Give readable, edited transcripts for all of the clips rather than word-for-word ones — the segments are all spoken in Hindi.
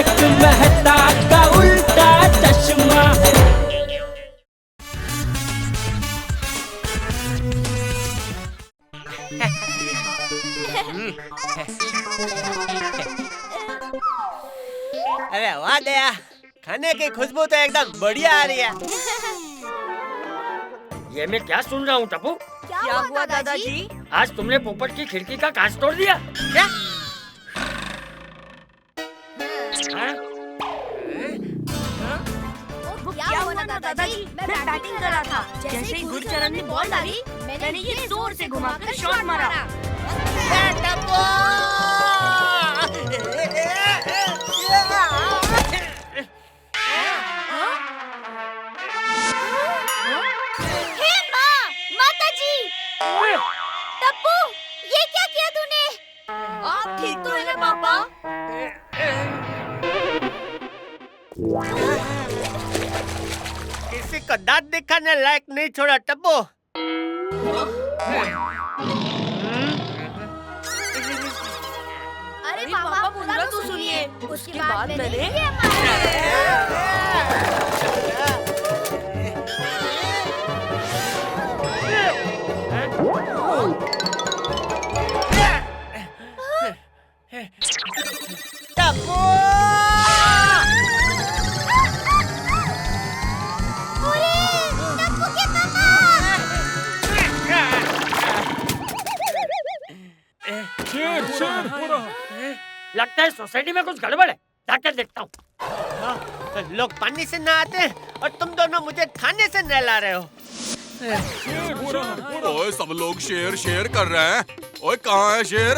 तारक मेहता का उल्टा चश्मा। अरे वाह दया, खाने की खुशबू तो एकदम बढ़िया आ रही है। ये मैं क्या सुन रहा हूँ टप्पू? क्या हुआ दादाजी? आज तुमने पोपट की खिड़की का कांच तोड़ दिया क्या? क्या हुआ ना दादाजी? मैं बैटिंग कर रहा था। जैसे ही गुरचरण ने बॉल डाली, मैंने ये जोर से घुमाकर शॉट मारा। हे माँ, माताजी! टप्पू, ये क्या किया तूने? आप ठीक तो है ना पापा? किसी को दांत दिखाने लायक नहीं छोड़ा टप्पू। अरे पापा पूरा तो सुनिए। उसके बाद मैंने ये मारा। टप्पू! टप्पू के पापा! लगता है सोसाइटी में कुछ गड़बड़ है, जाकर देखता हूँ। लोग पानी से नहाते और तुम दोनों मुझे खाने से नहला रहे हो। ओए सब लोग शेर शेर कर रहे हैं। ओए कहाँ है शेर?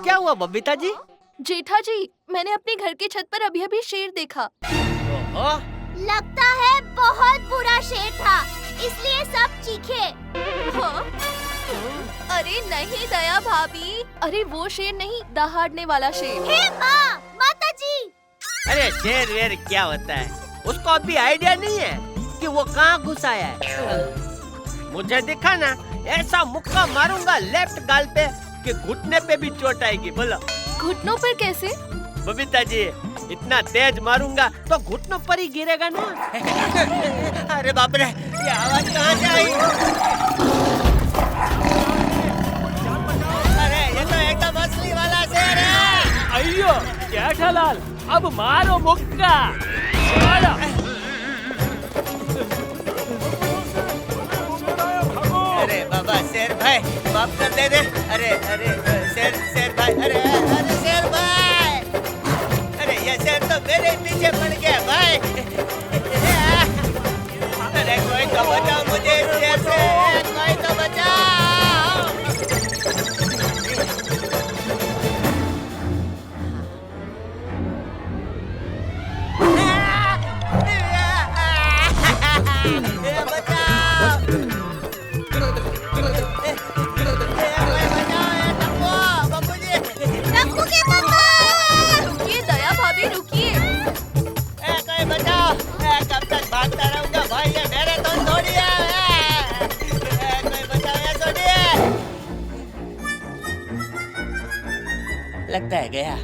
क्या हुआ बबीता जी? जेठा जी, मैंने अपने घर के छत पर अभी अभी शेर देखा। ओहो, लगता है बहुत बुरा शेर था, इसलिए सब चीखे। हाँ? अरे नहीं दया भाभी, अरे वो शेर नहीं, दहाड़ने वाला शेर। हे माँ, माताजी! अरे शेर वेर क्या होता है? उसको अभी आइडिया नहीं है कि वो कहाँ घुस आया है। मुझे दिखा ना, ऐसा मुक्का मारूंगा लेफ्ट गाल पे कि घुटने पे भी चोट आएगी। बोलो घुटनों पर कैसे? बबीता जी, इतना तेज मारूंगा तो घुटनों पर ही गिरेगा ना। अरे बाप रे, ये आवाज कहाँ से आई? अरे ये तो एकदम असली वाला शेर है। अयो जेठालाल, अब मारो मुक्का। चलो। अरे बाबा शेर भाई, माफ कर दे। अरे अरे शेर भाई, अरे अरे शेर भाई, अरे ये शेर तो मेरे पीछे पड़ गया भाई। अरे कोई तो बचाओ मुझे इस शेर से, कोई तो बचाओ। टप्पू के पापा! रुकिए दया भाभी, रुकिए। कोई बचाओ, कब तक भागता रहूंगा भाई, ये मेरे तो थोड़ी है। कोई बचाओ, ये थोड़ी है। लगता है गया।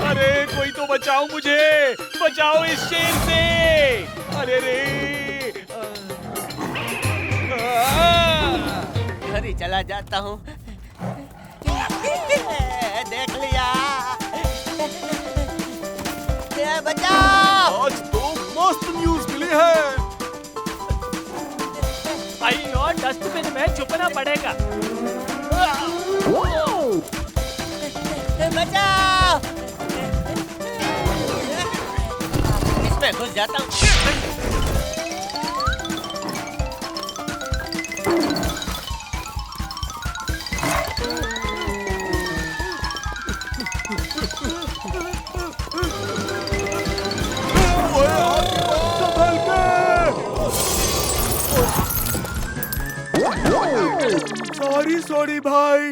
अरे कोई तो बचाओ मुझे, बचाओ इस शेर से। अरे रे, घर ही चला जाता हूँ। देख लिया, बचाओ। आज तो मस्त न्यूज़ मिली है। अयो डस्टबिन में छुपना पड़ेगा। बचाओ, इसमें घुस जाता हूँ। सॉरी भाई।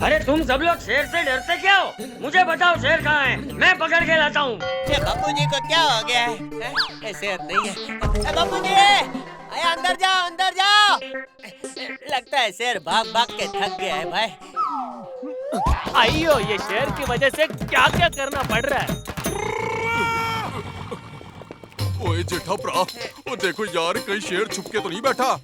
अरे तुम सब लोग शेर से डरते क्या हो? मुझे बताओ शेर कहाँ है, मैं पकड़ के लाता हूँ। ये बापूजी को क्या हो गया है? शेर नहीं है। बापूजी, अंदर जाओ, अंदर जाओ। लगता है शेर भाग भाग के थक गया है भाई। आइयो, ये शेर की वजह से क्या क्या करना पड़ रहा है। ओए जेठा भरा, ओ देखो यार, कहीं शेर छुप के तो नहीं बैठा।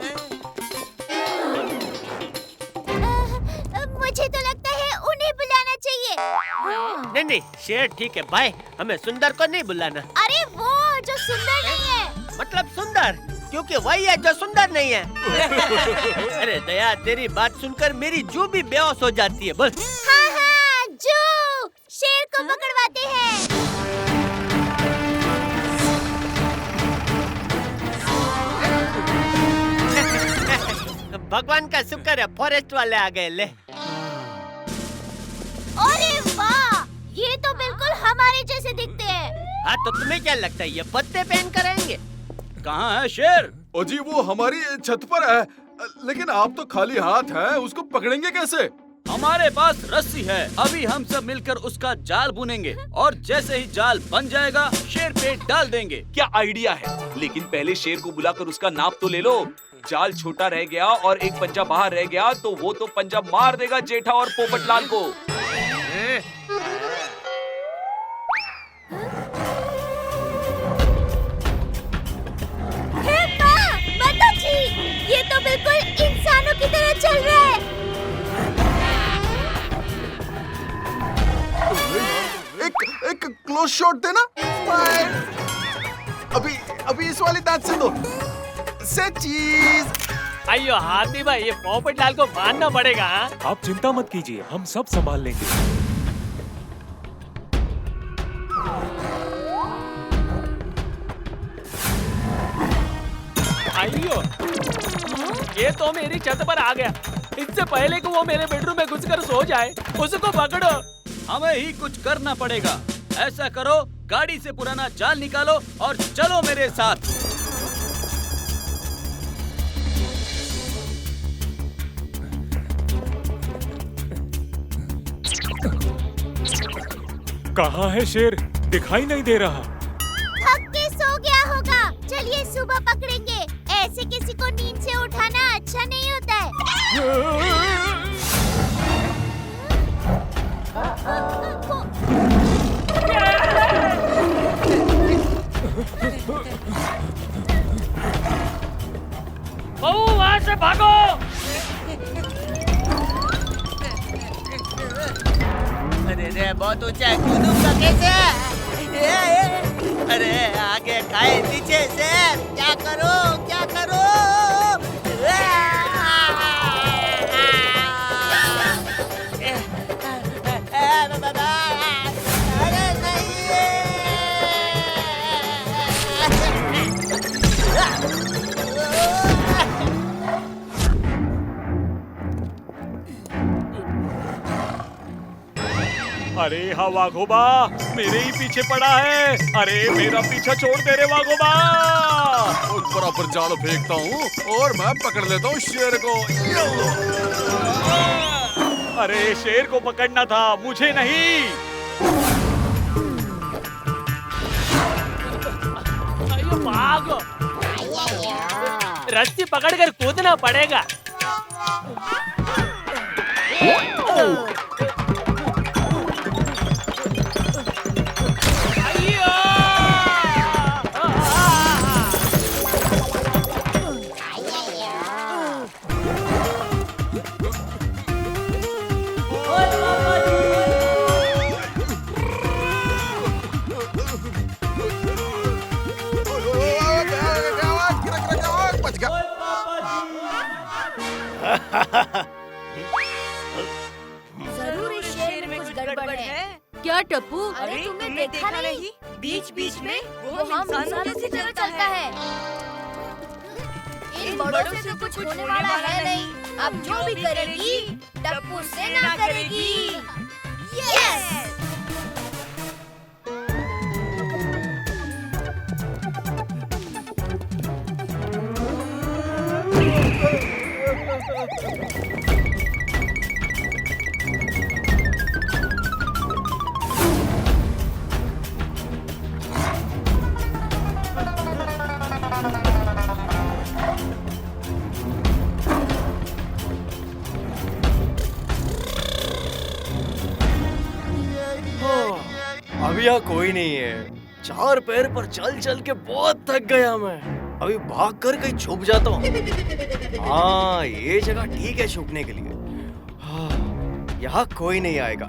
मुझे तो लगता है उन्हें बुलाना चाहिए। नहीं नहीं, शेर ठीक है भाई, हमें सुंदर को नहीं बुलाना। अरे वो जो सुंदर नहीं है। मतलब सुंदर, क्योंकि वही है जो सुंदर नहीं है। अरे दया, तेरी बात सुनकर मेरी जू भी बेहोश हो जाती है। बोल। हाँ हाँ, जो शेर को पकड़वाते हैं। भगवान का शुक्र है, फॉरेस्ट वाले आ गए। ले। अरे वाह, ये तो बिल्कुल हमारे जैसे दिखते हैं। हाँ, तो तुम्हें क्या लगता है ये पत्ते पहन कर आएंगे? कहाँ है शेर? ओ जी, वो हमारी छत पर है, लेकिन आप तो खाली हाथ हैं, उसको पकड़ेंगे कैसे? हमारे पास रस्सी है, अभी हम सब मिलकर उसका जाल बुनेंगे और जैसे ही जाल बन जाएगा शेर पे डाल देंगे। क्या आइडिया है, लेकिन पहले शेर को बुलाकर उसका नाप तो ले लो। जाल छोटा रह गया और एक पंजा बाहर रह गया तो वो तो पंजा मार देगा जेठा और पोपटलाल को। हे माँ, माताजी, ये तो बिल्कुल इंसानों की तरह चल रहा है। एक क्लोज शॉट देना। अभी इस वाली दांत से दो। से चीज। अयो हाथी भाई, ये पोपटलाल को मारना पड़ेगा। आप चिंता मत कीजिए, हम सब संभाल लेंगे। अयो, ये तो मेरी छत पर आ गया। इससे पहले कि वो मेरे बेडरूम में घुसकर सो जाए, उसको पकड़ो। हमें ही कुछ करना पड़ेगा। ऐसा करो, गाड़ी से पुराना जाल निकालो और चलो मेरे साथ। कहाँ है शेर? दिखाई नहीं दे रहा। थक के सो गया होगा। चलिए सुबह पकड़ेंगे। ऐसे किसी को नींद से उठाना अच्छा नहीं होता है। बहू, वहाँ से भागो। अरे बहुत ऊंचा है, कूदूंगा कैसे? अरे आगे खाए पीछे से, क्या करूं, क्या करूं? अरे नहीं। अरे हाँ वाघोबा, मेरे ही पीछे पड़ा है। अरे मेरा पीछा छोड़ दे रे वाघोबा। उस बराबर जाल फेंकता हूँ और मैं पकड़ लेता हूँ शेर को। अरे शेर को पकड़ना था, मुझे नहीं। अयो भागो, रस्सी पकड़कर कूदना पड़ेगा। जरूर इस शेर में कुछ गड़बड़ है। क्या टप्पू? अरे तुमने देखा नहीं? बीच बीच में वो हम इंसानों की तरह चलता है। इन बड़ों से तो कुछ होने वाला है नहीं। अब जो भी करेगी टप्पू से ना करेगी। यस। अभी यहाँ कोई नहीं है। 4 पैर पर चल चल के बहुत थक गया मैं। अभी भाग कर कहीं छुप जाता हूँ। हाँ, ये जगह ठीक है छुपने के लिए। हाँ, यहाँ कोई नहीं आएगा।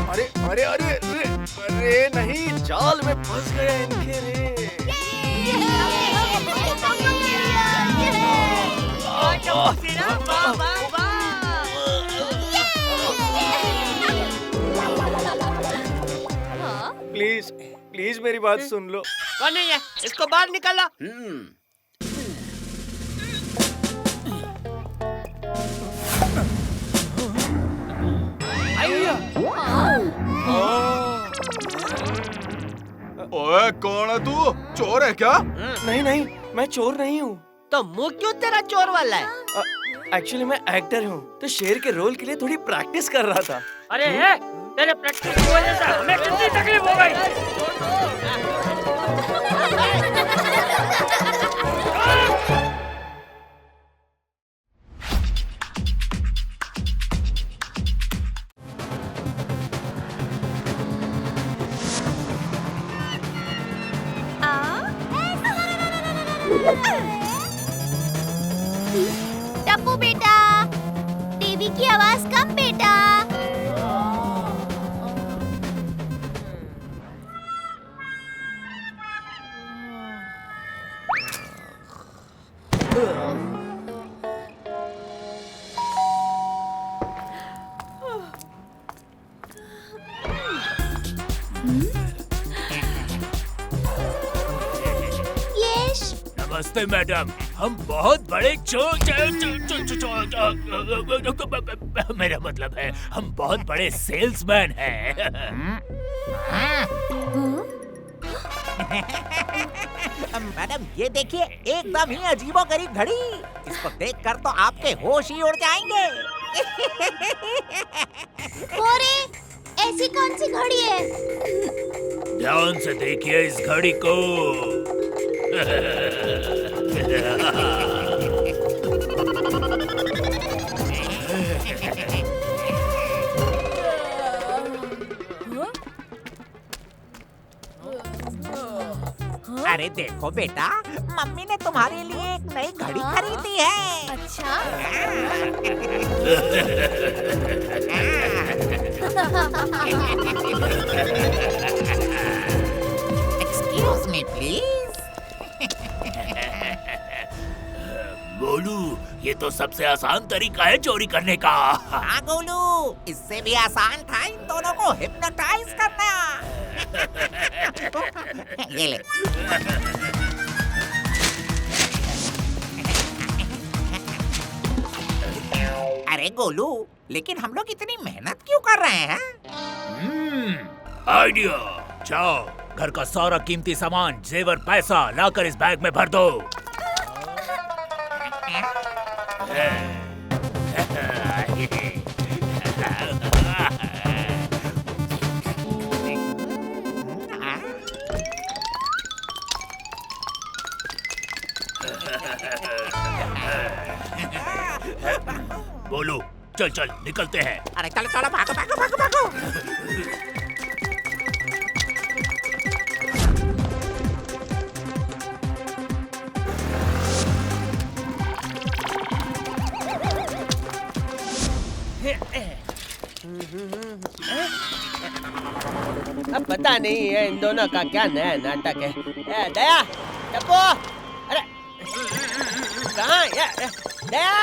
अरे अरे अरे अरे अरे नहीं, जाल में फंस गया इनके रे। प्लीज प्लीज मेरी बात सुन लो। कौन नहीं है? इसको बाहर निकालो। ओए कौन है तू? चोर है क्या? नहीं नहीं, मैं चोर नहीं हूँ। तो मुंह क्यों तेरा चोर वाला है? एक्चुअली मैं एक्टर हूँ, तो शेर के रोल के लिए थोड़ी प्रैक्टिस कर रहा था। अरे तेरे प्रैक्टिस की वजह से हमें कितनी तकलीफ हो गई। टप्पू बेटा, टीवी की आवाज कम बेटा। यश, नमस्ते मैडम, हम बहुत बड़े मेरा मतलब है हम बहुत बड़े सेल्समैन हैं। मैडम ये देखिए, एकदम ही अजीबोगरीब घड़ी। इसको देखकर तो आपके होश ही उड़ जाएंगे। मोरे, ऐसी कौन सी घड़ी है? ध्यान से देखिए इस घड़ी को। अरे देखो बेटा, मम्मी ने तुम्हारे लिए एक नई घड़ी खरीदी है। अच्छा। Excuse me please. गोलू, ये तो सबसे आसान तरीका है चोरी करने का। हाँ गोलू, इससे भी आसान था इन दोनों को हिप्नोटाइज करना। ये ले। अरे गोलू, लेकिन हम लोग इतनी मेहनत क्यों कर रहे हैं? आइडिया। जाओ, घर का सारा कीमती सामान, जेवर, पैसा लाकर इस बैग में भर दो। बोलो, चल चल निकलते हैं। अरे चलो चलो, भागो भागो भागो भागो। अब पता नहीं है इन दोनों का क्या नया नाटक है। दया, टप्पू, अरे कहाँ यार? दया, दया।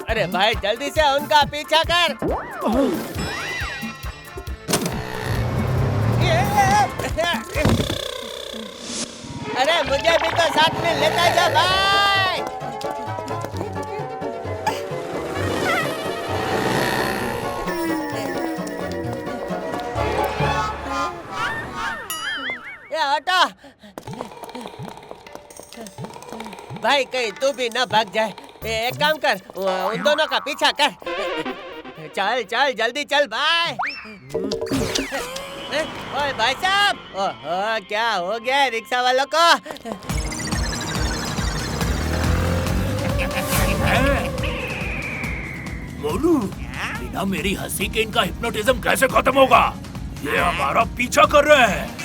अरे भाई जल्दी से उनका पीछा कर। अरे मुझे भी तो साथ में लेता जा भाई। ये हटा भाई, कहीं तू भी ना भाग जाए। एक काम कर, उन दोनों का पीछा कर। चल चल जल्दी चल भाई। ओए भाई साहब, क्या हो गया रिक्शा वालों को? मोलू, बिना मेरी हंसी के इनका हिप्नोटिज्म कैसे खत्म होगा? ये हमारा पीछा कर रहे हैं।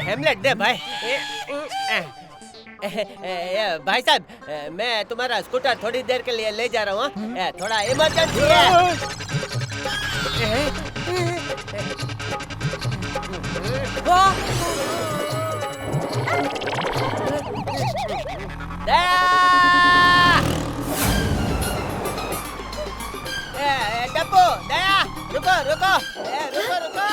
हेमलेट दे भाई। भाई साहब, मैं तुम्हारा स्कूटर थोड़ी देर के लिए ले जा रहा हूँ, थोड़ा इमरजेंसी है। डब्बू, दया, रुको रुको, रुको रुको।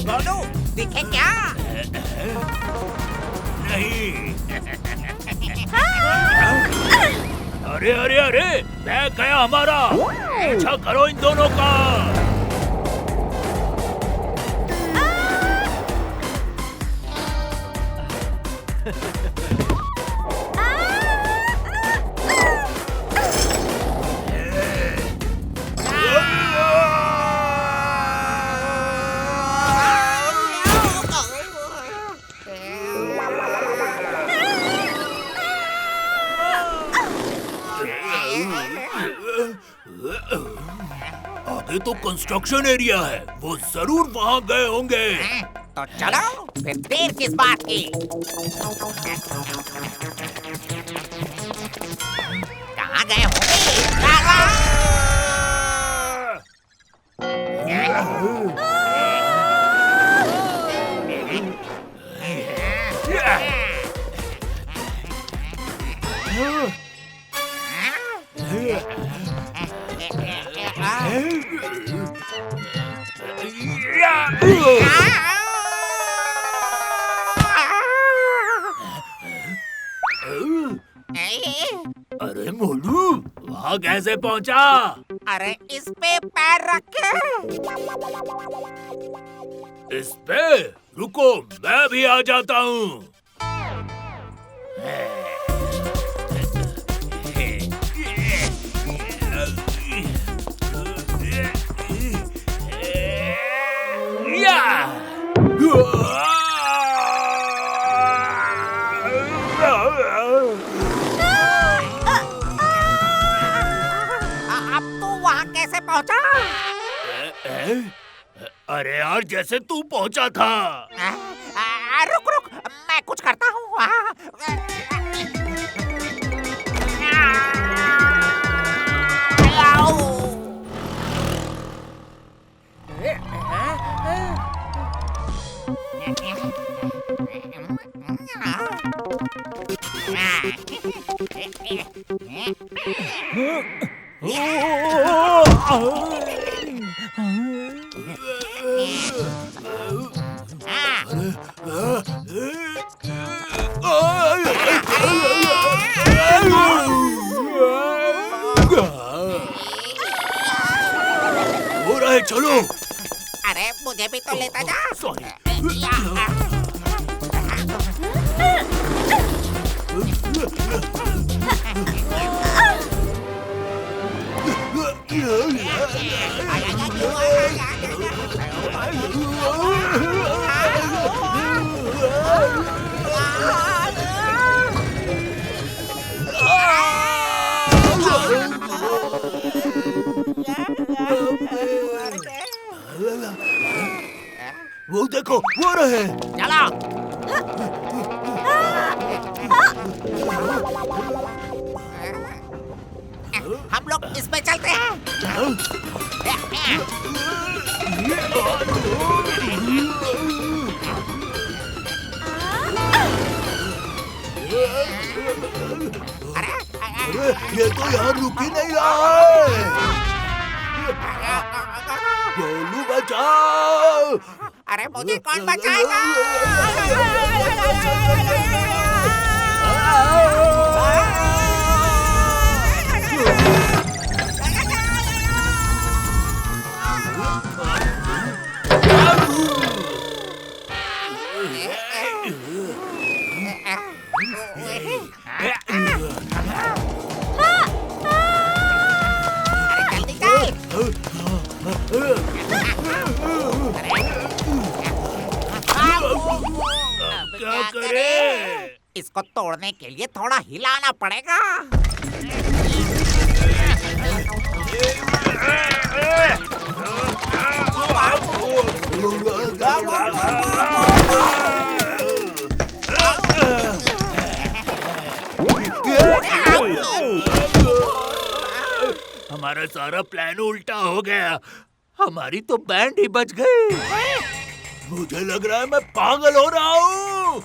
गोलू, दिखे क्या? नहीं। अरे अरे अरे, बैग गया हमारा। पीछा करो इन दोनों का। आगे तो कंस्ट्रक्शन एरिया है, वो जरूर वहाँ गए होंगे। तो चलो, फिर देर किस बात की? कहाँ गए होंगे? अरे मोलू, वहाँ कैसे पहुँचा? अरे इस पे पैर रखे। इस पे? रुको, मैं भी आ जाता हूँ। अब तू वहाँ कैसे पहुँचा? अरे यार, जैसे तू पहुँचा था। रुक रुक, मैं कुछ करता हूँ। है, चलो। अरे मुझे भी तो लेता जा। सॉरी। वो देखो, वो रहे। चलो। हम लोग इसमें चलते हैं। अरे ये तो यहाँ रुक ही नहीं रहा है। गोलू बचाओ। अरे मुझे कौन बचाएगा? क्या करें? इसको तोड़ने के लिए थोड़ा हिलाना पड़ेगा। हमारा सारा प्लान उल्टा हो गया। हमारी तो बैंड ही बच गई। मुझे लग रहा है मैं पागल हो रहा हूँ।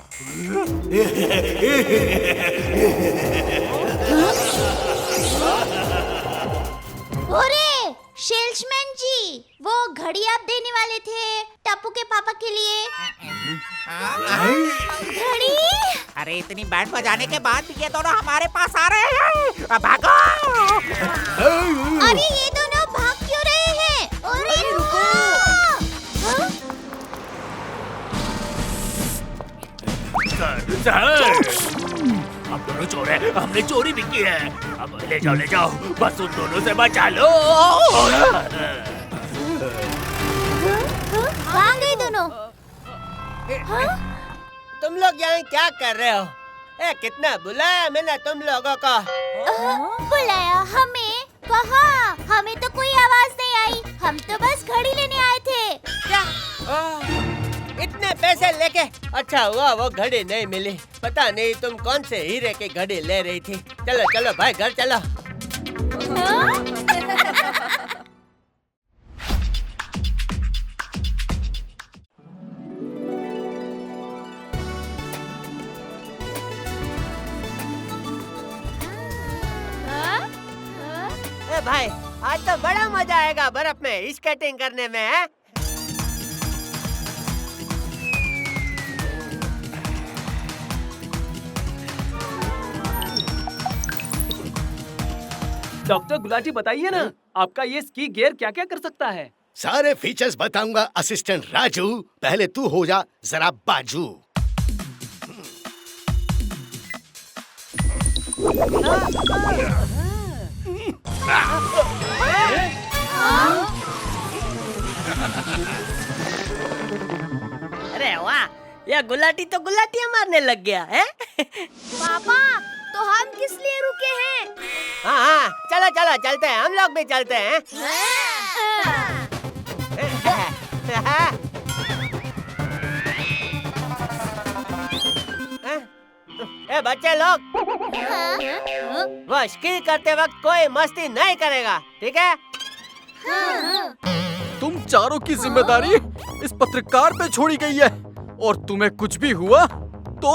अरे सेल्समैन जी, वो घड़ी आप देने वाले थे टप्पू के पापा के लिए। घड़ी? अरे इतनी बैंड बजाने के बाद भी ये दोनों हमारे पास आ रहे हैं। अब भागो। अरे ये दोनों भाग क्यों रहे हैं? अरे रुको। हम दोनों चोर हैं, हमने चोरी भी की है। अब ले जाओ, बस उन दोनों से बचा लो। कहाँ गए दोनों? तुम लोग यहाँ क्या कर रहे हो? कितना बुलाया मैंने तुम लोगों को। बुलाया हमें? कहाँ? हमें तो कोई आवाज नहीं आई। हम तो बस घड़ी लेने आए थे। क्या? इतने पैसे लेके? अच्छा हुआ वो घड़ी नहीं मिली। पता नहीं तुम कौन से हीरे की घड़ी ले रही थी। चलो चलो भाई, घर चलो। भाई आज तो बड़ा मजा आएगा बर्फ में स्केटिंग करने में, है? डॉक्टर गुलाटी बताइए ना, आपका ये स्की गियर क्या क्या कर सकता है? सारे फीचर्स बताऊंगा असिस्टेंट राजू। पहले तू हो जा जरा बाजू। अरे वाह, ये गुलाटी तो गुलाटियां मारने लग गया है। पापा, तो हम किस लिए रुके हैं? हाँ, चलो चलो चलते हैं, हम लोग भी चलते हैं। ए बच्चे लोग, वो स्की करते वक्त कोई मस्ती नहीं करेगा, ठीक है? तुम चारों की जिम्मेदारी इस पत्रकार पे छोड़ी गई है, और तुम्हें कुछ भी हुआ तो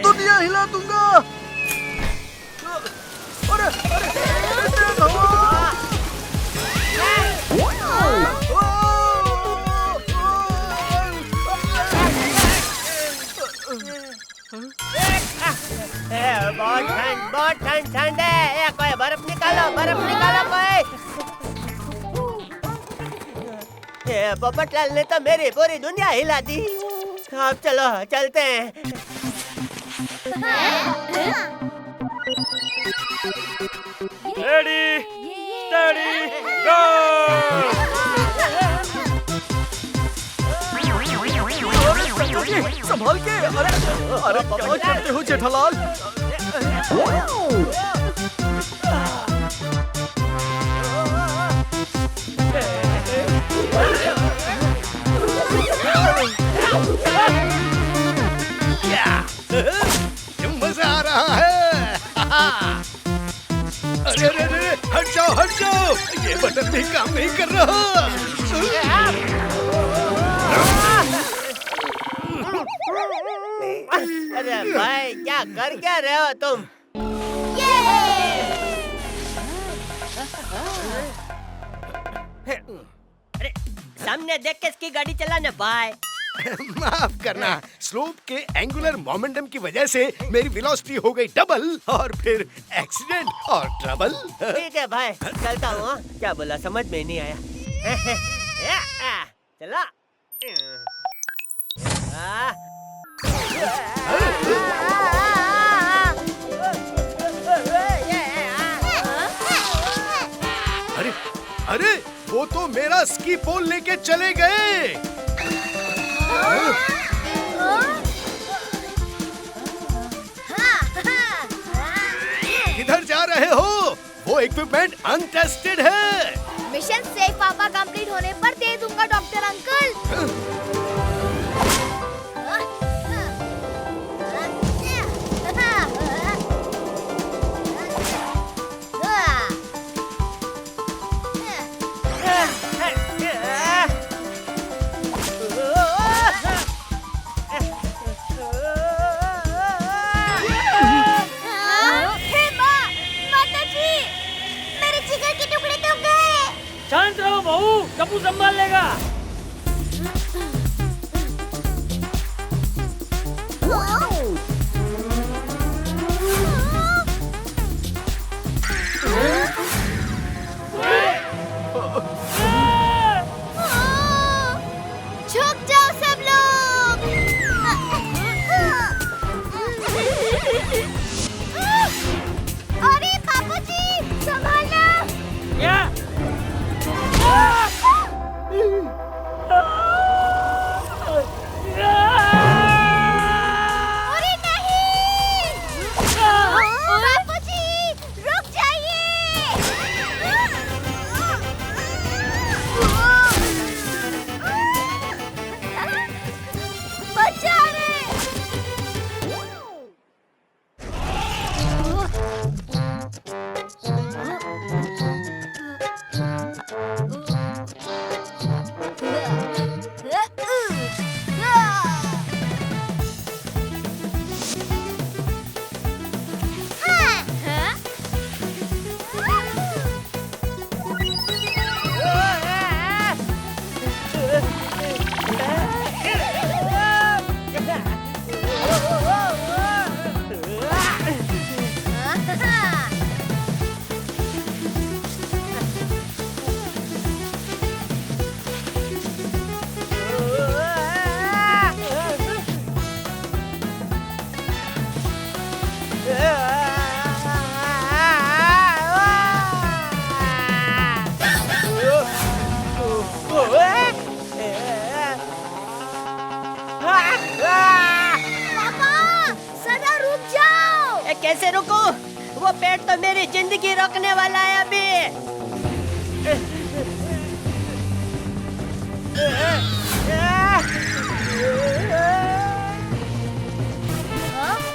दुनिया हिला दूंगा। अरे बहुत बहुत ठंड है। या कोई बर्फ निकालो कोई। ये पोपटलाल ने तो मेरी पूरी दुनिया हिला दी। अब चलो चलते हैं। रेडी स्टडी गो। संभाल के। अरे क्या करते हो जेठालाल? क्या मजा आ रहा है? अरे अरे अरे हट जाओ, ये बटन भी काम नहीं कर रहा। अरे भाई क्या कर क्या रहे हो तुम? अरे सामने देख के इसकी गाड़ी चलाना भाई। माफ करना, स्लोप के एंगुलर मोमेंटम की वजह से मेरी वेलोसिटी हो गई डबल और फिर एक्सीडेंट और ट्रबल। ठीक है भाई चलता हूँ। क्या बोला समझ में नहीं आया। चला। अरे अरे वो तो मेरा स्की पोल लेके चले गए। किधर जा रहे हो? वो इक्विपमेंट अनटेस्टेड है। मिशन सेफ पापा कंप्लीट होने पर दे दूंगा डॉक्टर अंकल। शांत रहो बहू, टप्पू संभाल लेगा। झुक जाओ सब लोग। अरे बाबूजी संभालना। क्या? अरे नहीं! बाबूजी रुक जाइए। बचा रे। कैसे रुको? वो पेड़ तो मेरी जिंदगी रोकने वाला है अभी।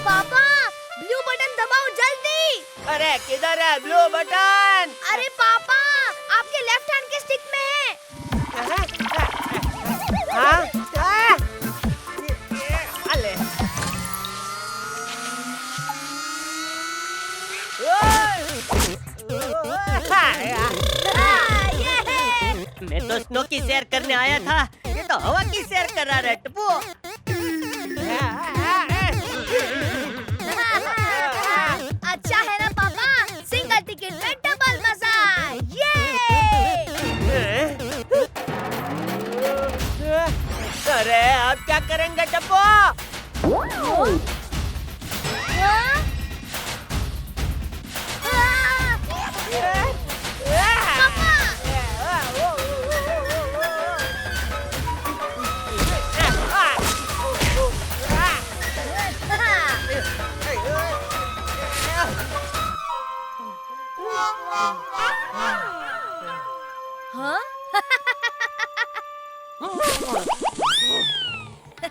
पापा ब्लू बटन दबाओ जल्दी। अरे किधर है ब्लू बटन? अरे पापा आपके लेफ्ट हैंड के स्टिक में है। अले मैं तो स्नो की सैर करने आया था, ये तो हवा की सैर कर रहा है टप्पू।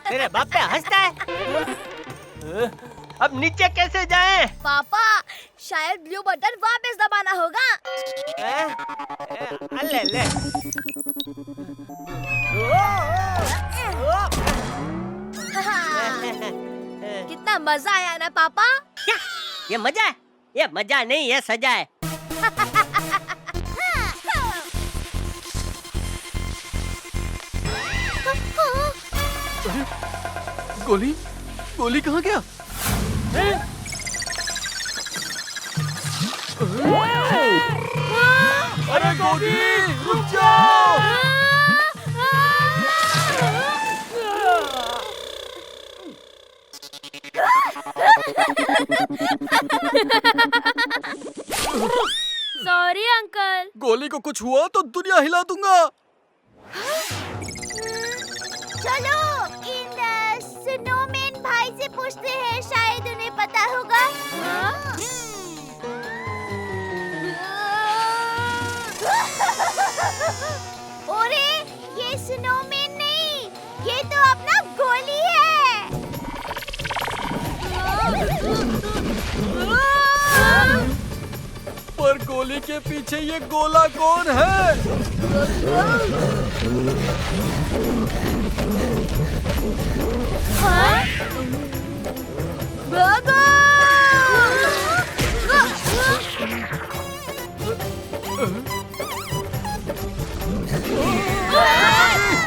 तेरे बाप पे हंसता है। अब नीचे कैसे जाएं? पापा शायद ब्लू बटन वापस दबाना होगा। ले ले। कितना मजा आया ना पापा? क्या? ये मजा है? ये मजा नहीं, ये सजा है। गोली गोली कहाँ गया? अरे गोली रुक जाओ! Sorry uncle. गोली को कुछ हुआ तो दुनिया हिला दूंगा। चलो इन स्नोमैन भाई से पूछते हैं, शायद उन्हें पता होगा। अरे ये स्नोमैन नहीं, ये तो अपना गोली है। पर गोली के पीछे ये गोला कौन है?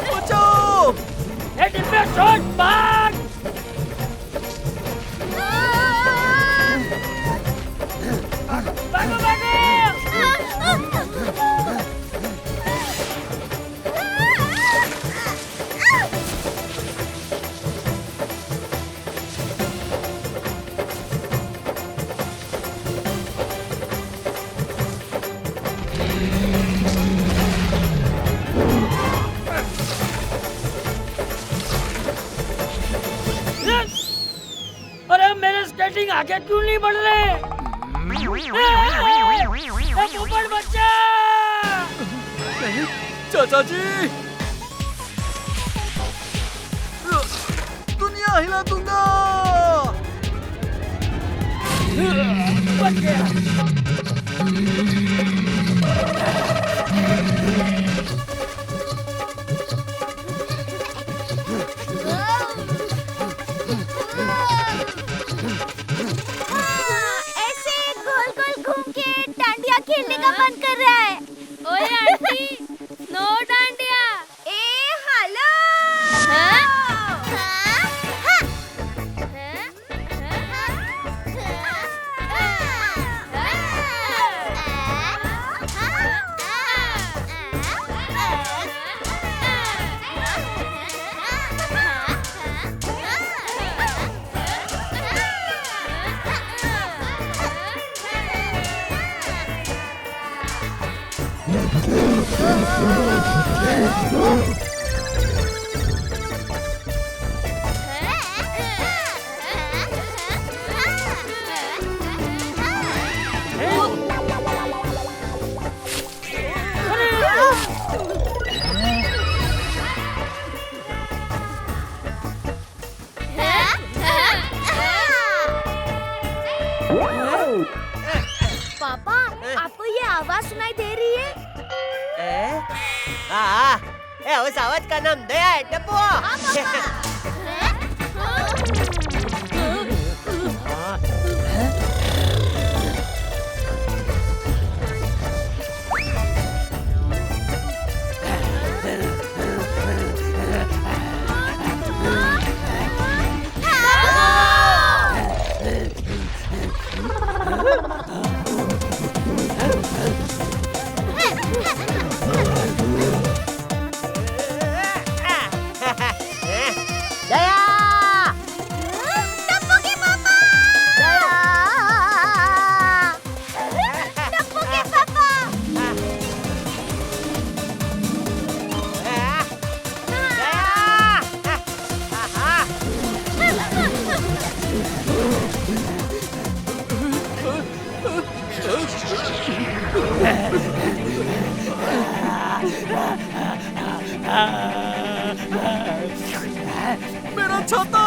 बचाओ! ए डिब्बे छोड़ भाग! भागो अरे मेरे स्केटिंग आगे क्यों नहीं बढ़ रहे? पोपट बच्चा! चाचा जी, दुनिया हिला दूंगा। बच गया। ऐसे गोल गोल घूम के डांडिया खेलने का मन कर रहा है। ओए आंटी, नो डांडिया। ए हेलो। पापा, आपको ये आवाज सुनाई दे रही है? उस आवाज का नाम दया है, टप्पू। मेरा छाता!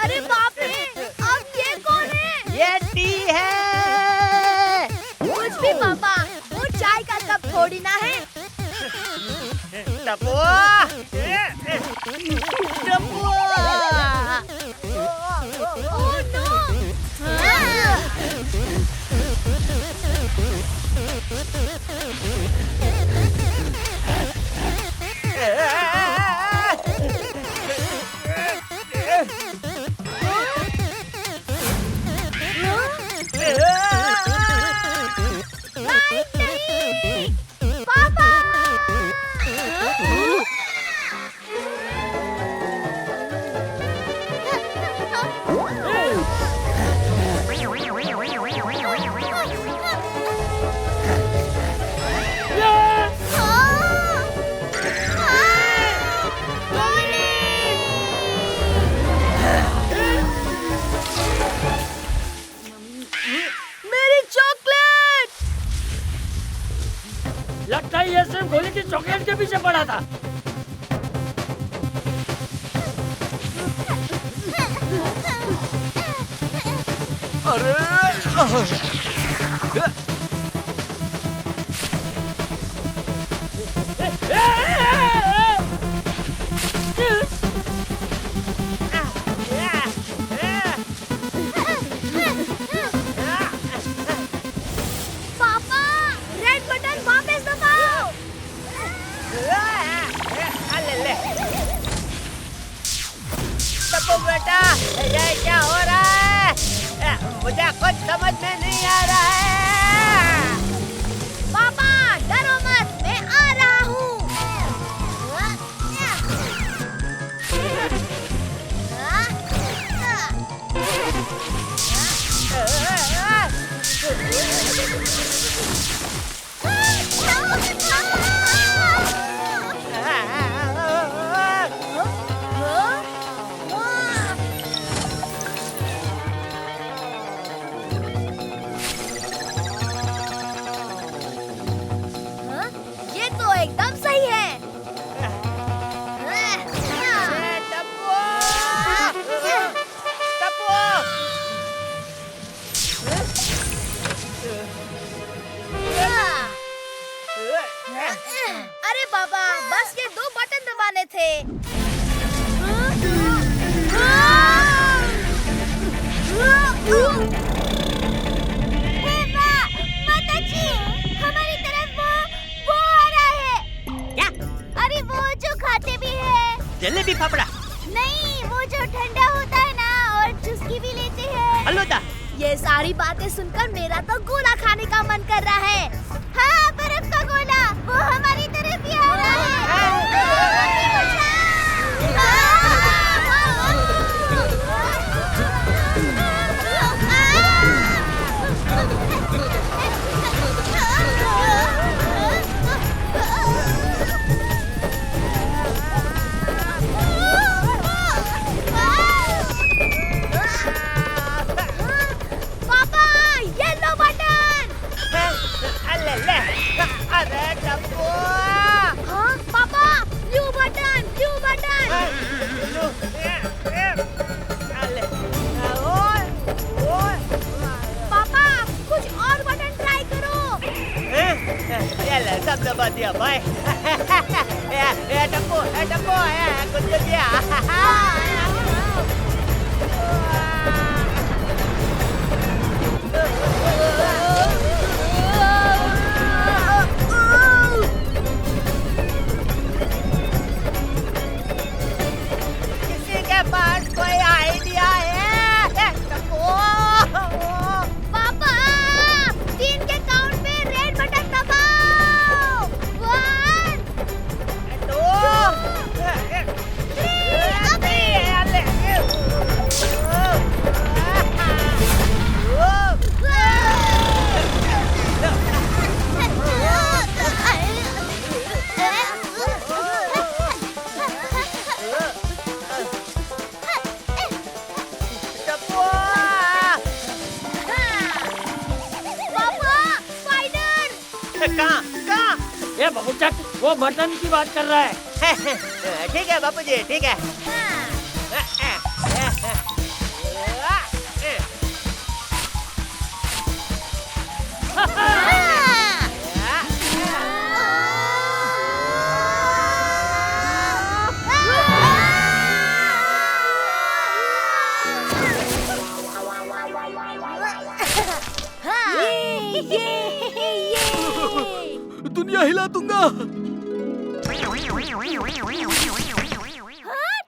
अरे बाप रे, अब ये कौन है? ये टी है। कुछ भी पापा, वो चाय का कप थोड़ी ना है। टप्पू, टप्पू। Oh no! लगता है ये सिर्फ गोली की चॉकलेट के पीछे पड़ा था। पापा, रेड बटन वापस दबाओ। ले। टप्पू बेटा, ये क्या हो रहा है? मुझे कुछ समझ में नहीं आ रहा है। पापा, डरो मत, मैं आ रहा हूँ। ये तो एकदम सही है। अरे बाबा, बस ये 2 बटन दबाने थे। माताजी, हमारी तरफ वो आ रहा है। क्या? अरे वो जो खाते भी है। जलेबी फाफड़ा? नहीं, वो जो ठंडा होता है ना और चुस्की भी लेते हैं। फलूदा? ये सारी बातें सुनकर मेरा तो गोला खाने का मन कर रहा है। हाँ, बर्फ का गोला, वो हमारी तरफ ही आ रहा पापा, येलो बटन। अरे टप्पू। हाँ पापा, ब्लू बटन, ब्लू बटन। पापा, कुछ और बटन ट्राई करो। ये सब दबा दिया भाई। टप्पू, कुछ कर दिया। किसी के पास कोई आइडिया है? पापा, 3 के काउंट पे रेड बटन दबाओ। 1 2 3 अभी। कहाँ? ये बबूचक वो बटन की बात कर रहा है। ठीक है बापू जी, ठीक है। दुनिया हिला दूंगा।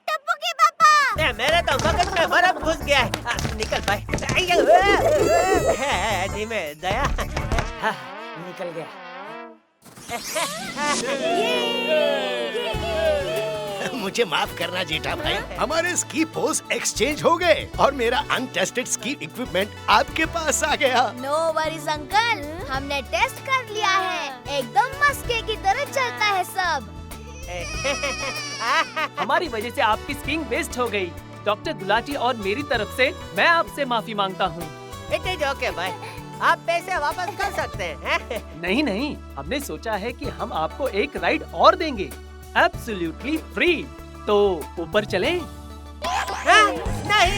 टप्पू के पापा। मेरे तो मगज में बर्फ घुस गया है। निकल भाई। धीमे दया। निकल गया। मुझे माफ करना जेठा भाई, हमारे स्की पोज एक्सचेंज हो गए और मेरा अनटेस्टेड स्की इक्विपमेंट आपके पास आ गया। नो वरीज अंकल, हमने टेस्ट कर लिया है, एकदम मस्के की तरह चलता है सब। हमारी वजह से आपकी स्कीइंग वेस्ट हो गई। डॉक्टर गुलाटी और मेरी तरफ से मैं आपसे माफी मांगता हूँ। इट इज ओके भाई, आप पैसे वापस कर सकते हैं। नहीं नहीं, हमने सोचा है कि हम आपको एक राइड और देंगे, एब्सोल्युटली फ्री। तो ऊपर चलें? नहीं।